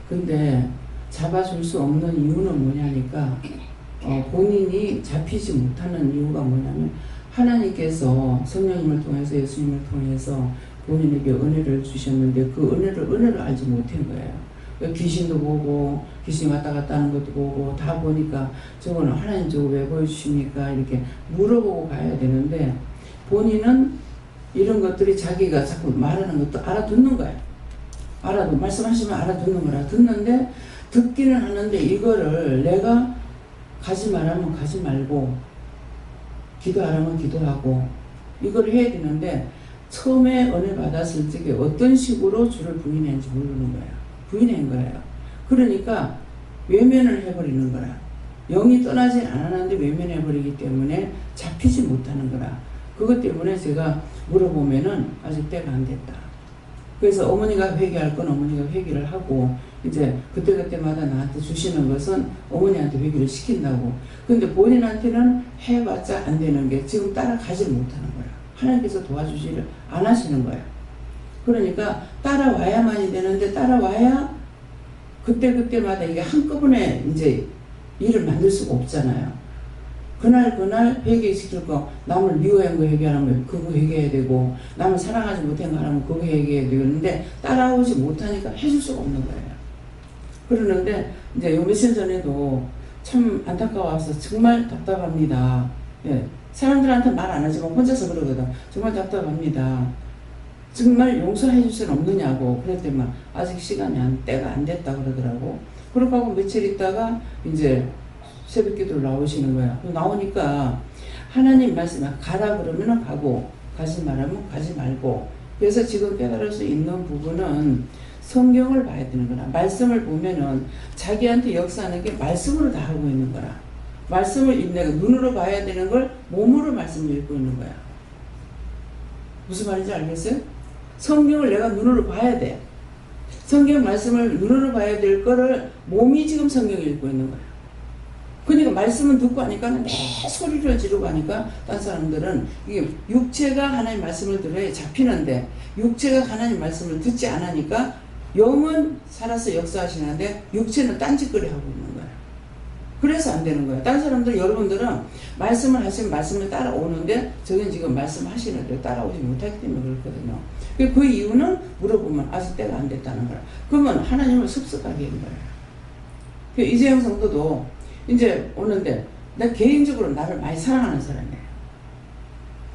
근데 잡아줄 수 없는 이유는 뭐냐니까 본인이 잡히지 못하는 이유가 뭐냐면 하나님께서 성령님을 통해서 예수님을 통해서 본인에게 은혜를 주셨는데 그 은혜를 알지 못한 거예요. 귀신도 보고 귀신 왔다 갔다 하는 것도 보고 다 보니까 저거는 하나님 저거 왜 보여주십니까 이렇게 물어보고 가야 되는데 본인은 이런 것들이 자기가 자꾸 말하는 것도 알아듣는 거야. 말씀하시면 알아듣는 거라. 듣는데 듣기는 하는데 이거를 내가 가지 말하면 가지 말고 기도하라면 기도하고 이걸 해야 되는데 처음에 은혜 받았을 적에 어떤 식으로 주를 부인했는지 모르는 거야. 부인한 거예요. 그러니까 외면을 해버리는 거라. 영이 떠나지 않았는데 외면해버리기 때문에 잡히지 못하는 거라. 그것 때문에 제가 물어보면은 아직 때가 안 됐다. 그래서 어머니가 회개할 건 어머니가 회개를 하고 이제 그때그때마다 나한테 주시는 것은 어머니한테 회개를 시킨다고. 근데 본인한테는 해봤자 안 되는 게 지금 따라가지 못하는 거야. 하나님께서 도와주지를 안 하시는 거야. 그러니까 따라와야만이 되는데 따라와야 그때그때마다 이게 한꺼번에 이제 일을 만들 수가 없잖아요. 그날 회개시킬 거 남을 미워한 거 회개하면 그거 회개해야 되고 남을 사랑하지 못한 거 하면 그거 회개해야 되는데 따라오지 못하니까 해줄 수가 없는 거예요. 그러는데 이제 요 며칠 전에도 참 안타까워서 정말 답답합니다. 예, 사람들한테 말 안 하지만 혼자서 그러거든. 정말 답답합니다. 정말 용서해 줄 수는 없느냐고 그랬더니 아직 때가 안 됐다 그러더라고. 그러고 하고 며칠 있다가 이제 새벽 기도를 나오시는 거야. 나오니까 하나님 말씀에 가라 그러면 가고 가지 말하면 가지 말고. 그래서 지금 깨달을 수 있는 부분은 성경을 봐야 되는 거라. 말씀을 보면은 자기한테 역사하는 게 말씀으로 다 하고 있는 거라. 말씀을 내가 눈으로 봐야 되는 걸 몸으로 말씀을 읽고 있는 거야. 무슨 말인지 알겠어요? 성경을 내가 눈으로 봐야 돼. 성경 말씀을 눈으로 봐야 될 거를 몸이 지금 성경을 읽고 있는 거야. 그러니까 말씀은 듣고 하니까 내 소리를 지르고 하니까 딴 사람들은 이게 육체가 하나님 말씀을 들어야 잡히는데 육체가 하나님 말씀을 듣지 않으니까 영은 살아서 역사하시는데 육체는 딴짓거리 하고 있는 거야. 그래서 안 되는 거야. 딴 사람들 여러분들은 말씀을 하시면 말씀을 따라오는데 저는 지금 말씀하시는데 따라오지 못하기 때문에 그렇거든요. 그 이유는 물어보면 아직 때가 안 됐다는 거야. 그러면 하나님을 섭섭하게 하는 거예요. 이재영 성도도 이제 오는데 내 개인적으로 나를 많이 사랑하는 사람이에요.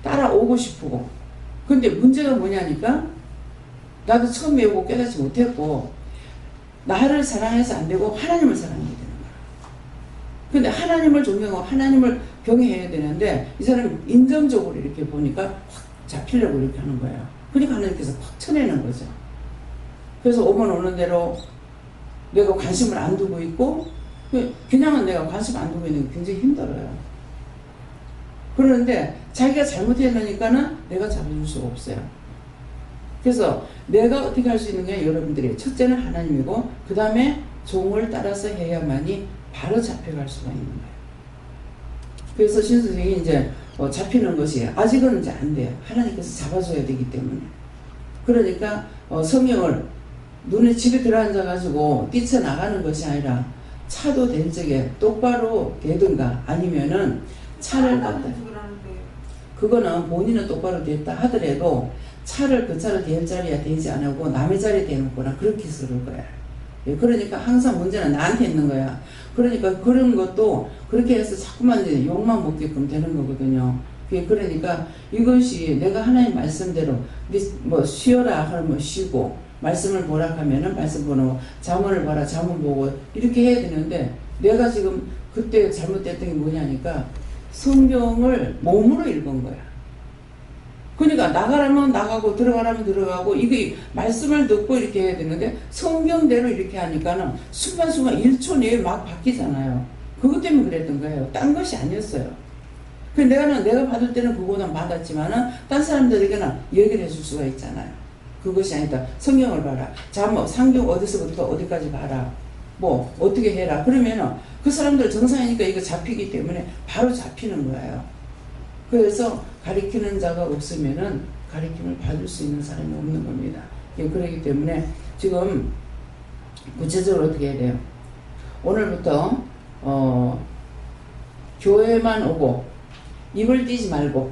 따라오고 싶고. 근데 문제가 뭐냐니까 나도 처음에 오고 깨닫지 못했고 나를 사랑해서 안 되고 하나님을 사랑해야 되는 거야. 근데 하나님을 존경하고 하나님을 경외해야 되는데 이 사람이 인정적으로 이렇게 보니까 확 잡히려고 이렇게 하는 거예요. 그러니까 하나님께서 확 쳐내는 거죠. 그래서 오면 오는 대로 내가 관심을 안 두고 있고 그냥은 내가 관심 안 두고 있는 게 굉장히 힘들어요. 그런데 자기가 잘못했으니까는 내가 잡아줄 수가 없어요. 그래서 내가 어떻게 할 수 있는 게 여러분들이 첫째는 하나님이고 그 다음에 종을 따라서 해야만이 바로 잡혀갈 수가 있는 거예요. 그래서 신선생이 이제 잡히는 것이 아직은 이제 안 돼요. 하나님께서 잡아줘야 되기 때문에. 그러니까 성령을 눈에 집에 들어앉아가지고 뛰쳐나가는 것이 아니라 차도 될 적에 똑바로 되든가 아니면은 차를 갖다 그거는 본인은 똑바로 됐다 하더라도 차를 그 차로 될 자리에 되지 않고 남의 자리에 대놓거나 그렇게 쓰는 거야. 그러니까 항상 문제는 나한테 있는 거야. 그러니까 그런 것도 그렇게 해서 자꾸만 이제 욕만 먹게끔 되는 거거든요. 그러니까 이것이 내가 하나님 말씀대로 뭐 쉬어라 하면 쉬고 말씀을 보라 하면은 말씀 보고 잠언을 봐라 잠언 보고 이렇게 해야 되는데 내가 지금 그때 잘못됐던 게 뭐냐니까 성경을 몸으로 읽은 거야. 그러니까 나가라면 나가고 들어가라면 들어가고 이게 말씀을 듣고 이렇게 해야 되는데 성경대로 이렇게 하니까는 순간순간 1초 내에 막 바뀌잖아요. 그것 때문에 그랬던 거예요. 딴 것이 아니었어요. 그 내가 받을 때는 그거는 받았지만은 딴 사람들에게는 얘기를 해줄 수가 있잖아요. 그것이 아니다. 성경을 봐라. 자, 뭐 상경 어디서부터 어디까지 봐라. 뭐 어떻게 해라. 그러면은 그 사람들 정상이니까 이거 잡히기 때문에 바로 잡히는 거예요. 그래서 가리키는 자가 없으면은 가리킴을 받을 수 있는 사람이 없는 겁니다. 그렇기 때문에 지금 구체적으로 어떻게 해야 돼요? 오늘부터 교회만 오고 입을 띄지 말고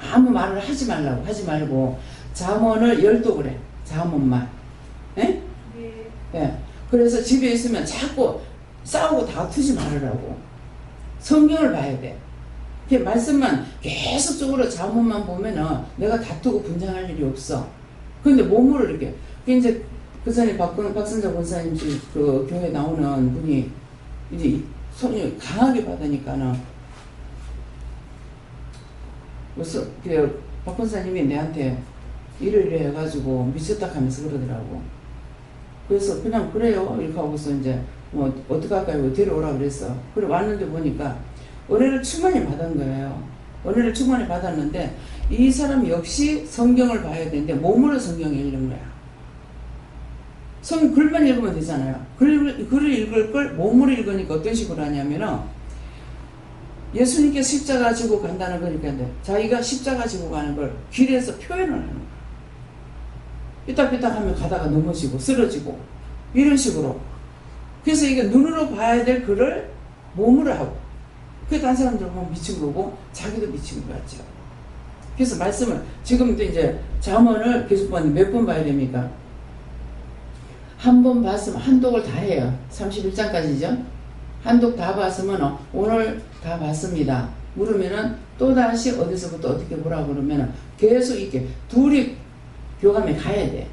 아무 말을 하지 말고 잠언을 12그래. 잠언만. 예? 네. 예. 그래서 집에 있으면 자꾸 싸우고 다투지 말으라고. 성경을 봐야 돼. 그 말씀만 계속적으로 잠언만 보면은 내가 다투고 분쟁할 일이 없어. 근데 몸으로 이렇게. 이제 그 전에 박선자 권사님 그 교회 나오는 분이 이제 손이 강하게 받으니까는 그래서 박 권사님이 내한테 이래 해가지고 미쳤다 하면서 그러더라고. 그래서 그냥 그래요 이렇게 하고서 이제 뭐 어떡할까요? 데려오라 그랬어. 그래 왔는데 보니까 은혜를 충만히 받은 거예요. 은혜를 충만히 받았는데 이 사람 역시 성경을 봐야 되는데 몸으로 성경을 읽는 거야. 글만 읽으면 되잖아요. 글을 읽을 걸 몸으로 읽으니까 어떤 식으로 하냐면은 예수님께 십자가 지고 간다는 거니까 자기가 십자가 지고 가는 걸 길에서 표현을 하는 거야. 삐딱삐딱 하면 가다가 넘어지고 쓰러지고 이런 식으로. 그래서 이게 눈으로 봐야 될 글을 몸으로 하고 그래서 한 사람들 보면 미친 거고 자기도 미친 거 같죠. 그래서 말씀을 지금도 이제 잠언을 계속 봤는데 몇 번 봐야 됩니까? 한 번 봤으면 한독을 다 해요. 31장까지죠. 한독 다 봤으면 오늘 다 봤습니다. 물으면은 또다시 어디서부터 어떻게 보라고 그러면은 계속 이렇게 둘이 교감에 가야 돼.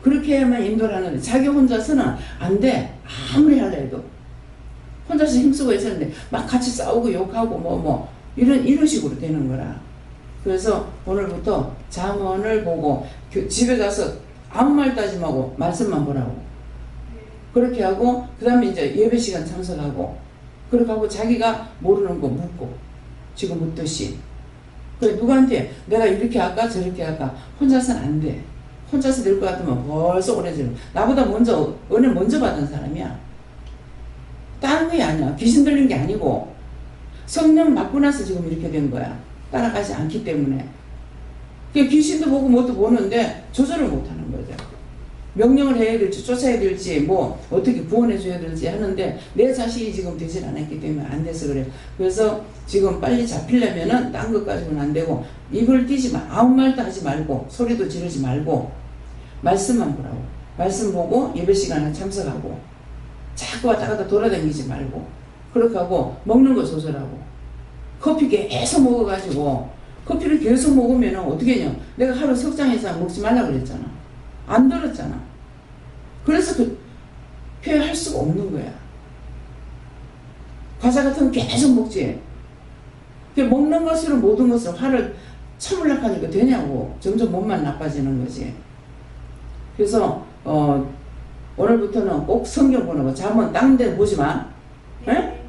그렇게 해야만 인도를 하는데 자기 혼자서는 안 돼. 아무리 하려 해도. 혼자서 힘쓰고 있었는데 막 같이 싸우고 욕하고 이런 식으로 되는 거라. 그래서 오늘부터 잠언을 보고 집에 가서 아무 말도 하지 말고 말씀만 보라고. 그렇게 하고 그 다음에 이제 예배 시간 참석하고 그렇게 하고 자기가 모르는 거 묻고 지금 묻듯이. 그래 누구한테 내가 이렇게 할까 저렇게 할까 혼자서는 안 돼. 혼자서 될 것 같으면 벌써 오래지는 나보다 먼저 은혜 먼저 받은 사람이야. 다른 게 아니야. 귀신 들린 게 아니고 성령 맞고 나서 지금 이렇게 된 거야. 따라가지 않기 때문에. 귀신도 보고 뭣도 보는데 조절을 못하는 거죠. 명령을 해야 될지 쫓아야 될지 어떻게 구원해 줘야 될지 하는데 내 자식이 지금 되질 않았기 때문에 안 돼서 그래. 그래서 지금 빨리 잡히려면은 딴 것 가지고는 안 되고 입을 띄지 마. 아무 말도 하지 말고 소리도 지르지 말고 말씀만 보라고. 말씀 보고 예배 시간에 참석하고 자꾸 왔다 갔다 돌아다니지 말고 그렇게 하고 먹는 거 조절하고 커피 계속 먹어가지고 커피를 계속 먹으면 어떻게 해요? 내가 하루 석장 이상 먹지 말라 그랬잖아. 안 들었잖아. 그래서 표현할 수가 없는 거야. 과자 같은 거 계속 먹지. 먹는 것으로 모든 것을 화를 참으려고 하니까 되냐고. 점점 몸만 나빠지는 거지. 그래서 오늘부터는 꼭 성경 보는 거. 잠언 딴 데 보지 마. 네?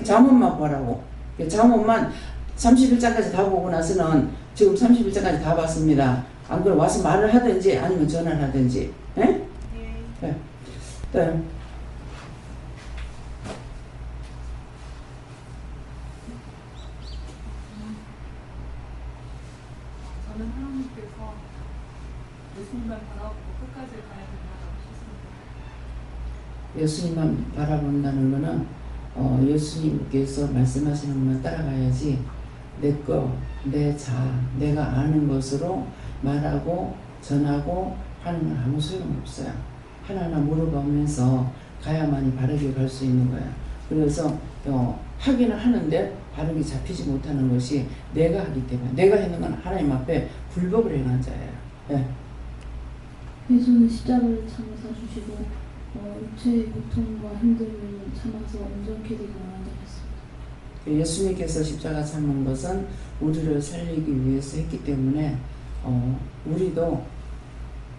잠언만 보라고. 잠언만 31장까지 다 보고 나서는 지금 31장까지 다 봤습니다. 안 그럼 와서 말을 하든지 아니면 전화를 하든지. 예? 네. 네. 저는 하나님께서 예수님만 바라보고 끝까지 가야 된다고 하셨습니다. 예수님만 바라본다는 거는 예수님께서 말씀하시는 것만 따라가야지 내 내가 아는 것으로 말하고 전하고 하는 건 아무 소용없어요. 하나하나 물어보면서 가야만이 바르게 갈 수 있는 거야. 그래서 하기는 하는데 바르게 잡히지 못하는 것이 내가 하기 때문에 내가 하는 건 하나님 앞에 불법을 행한 자예요. 네. 예수는 십자가를 참으사 주시고 육체의 고통과 힘듦을 참아서 온전케 되고 완전했습니다. 예수님께서 십자가 참는 것은 우리를 살리기 위해서 했기 때문에 우리도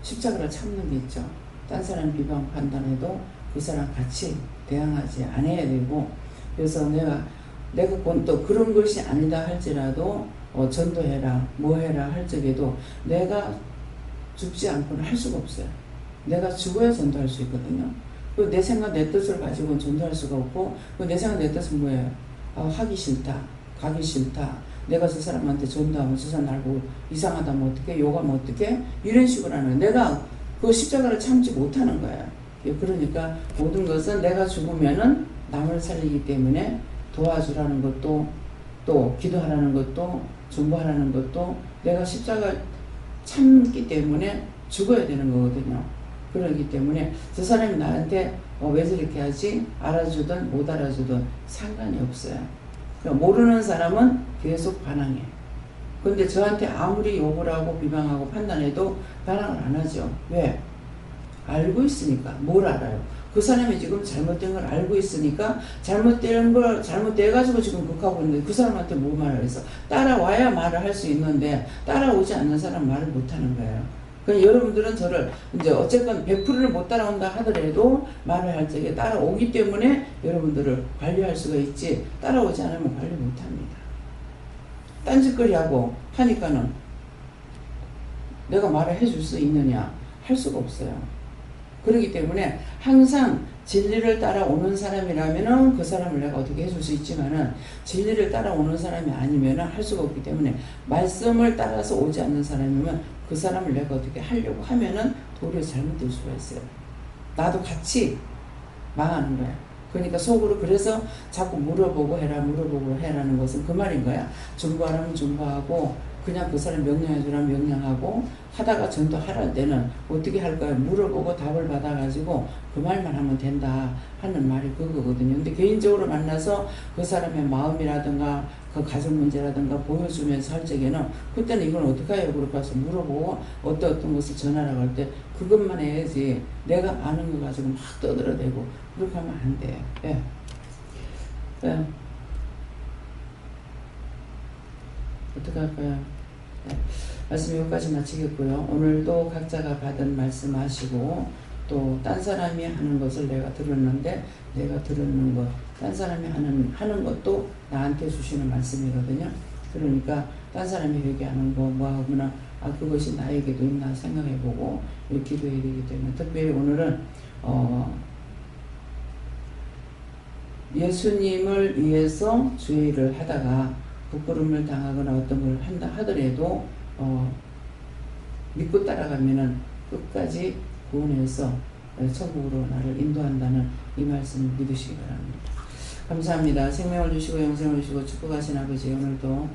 십자가를 참는 게 있죠. 딴 사람 비방 판단해도 그 사람 같이 대항하지 않아야 되고, 그래서 내가 또 그런 것이 아니다 할지라도 전도해라 뭐 해라 할 적에도 내가 죽지 않고는 할 수가 없어요. 내가 죽어야 전도할 수 있거든요. 내 생각 내 뜻을 가지고는 전도할 수가 없고, 내 생각 내 뜻은 뭐예요? 하기 싫다, 가기 싫다, 내가 저 사람한테 전도하면 저 사람 날 보고 이상하다면 어떻게, 욕하면 어떻게, 이런 식으로 하는, 내가 그 십자가를 참지 못하는 거예요. 그러니까 모든 것은 내가 죽으면은 남을 살리기 때문에 도와주라는 것도, 또 기도하라는 것도, 중보하라는 것도 내가 십자가 참기 때문에 죽어야 되는 거거든요. 그러기 때문에 저 사람이 나한테 왜 저렇게 하지? 알아주든 못 알아주든 상관이 없어요. 그러니까 모르는 사람은 계속 반항해. 근데 저한테 아무리 욕을 하고 비방하고 판단해도 반항을 안 하죠. 왜? 알고 있으니까. 뭘 알아요? 그 사람이 지금 잘못된 걸 알고 있으니까 잘못된 걸 잘못돼가지고 지금 극하고 있는데 그 사람한테 뭐 말을 해서 따라와야 말을 할 수 있는데 따라오지 않는 사람 말을 못하는 거예요. 그러니까 여러분들은 저를 이제 어쨌건 100%를 못 따라온다 하더라도 말을 할 적에 따라오기 때문에 여러분들을 관리할 수가 있지, 따라오지 않으면 관리 못합니다. 딴짓거리 하고 하니까는 내가 말을 해줄 수 있느냐? 할 수가 없어요. 그렇기 때문에 항상 진리를 따라오는 사람이라면은 그 사람을 내가 어떻게 해줄 수 있지만은 진리를 따라오는 사람이 아니면은 할 수가 없기 때문에 말씀을 따라서 오지 않는 사람이면 그 사람을 내가 어떻게 하려고 하면은 도리어 잘못될 수가 있어요. 나도 같이 망하는 거야. 그러니까 속으로 그래서 자꾸 물어보고 해라는 것은 그 말인 거야. 중보하라면 중보하고 그냥 그 사람 명령해주라면 명령하고 하다가 전도하라는 때는 어떻게 할까요? 물어보고 답을 받아가지고 그 말만 하면 된다 하는 말이 그거거든요. 근데 개인적으로 만나서 그 사람의 마음이라든가 그 가정 문제라든가 보여주면서 할 적에는 그때는 이건 어떡해요? 그렇게 해서 물어보고 어떤 것을 전하라고 할 때 그것만 해야지 내가 아는 거 가지고 막 떠들어대고 그렇게 하면 안 돼. 예. 예. 어떻게 할까요? 네. 말씀 여기까지 마치겠고요. 오늘도 각자가 받은 말씀 하시고 또 딴 사람이 하는 것을 내가 들었는데 내가 들었는 것, 딴 사람이 하는 것도 나한테 주시는 말씀이거든요. 그러니까 딴 사람이 얘기하는 거 뭐하거나 그것이 나에게도 있나 생각해보고 기도해야 되기 때문에 특별히 오늘은 예수님을 위해서 주의를 하다가 부끄러움을 당하거나 어떤 걸 한다 하더라도 믿고 따라가면은 끝까지 구원해서 천국으로 나를 인도한다는 이 말씀을 믿으시기 바랍니다. 감사합니다. 생명을 주시고 영생을 주시고 축복하신 아버지, 오늘도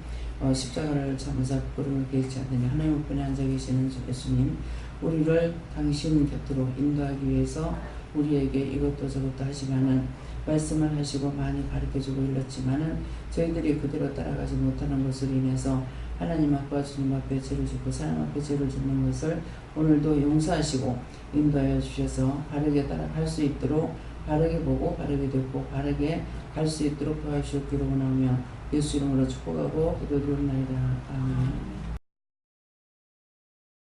십자가를 참으사 부끄러움을 깨지 않느냐 하나님 우편에 앉아 계시는 예수님, 우리를 당신 곁으로 인도하기 위해서 우리에게 이것도 저것도 하시면은 말씀을 하시고 많이 가르쳐주고 일렀지만은 저희들이 그대로 따라가지 못하는 것으로 인해서 하나님 앞과 주님 앞에 죄를 짓고 사람 앞에 죄를 짓는 것을 오늘도 용서하시고 인도하여 주셔서 바르게 따라갈 수 있도록 바르게 보고 바르게 듣고 바르게 갈 수 있도록 도와주시기를 원하며 예수 이름으로 축복하고 기도드립니다. 아멘.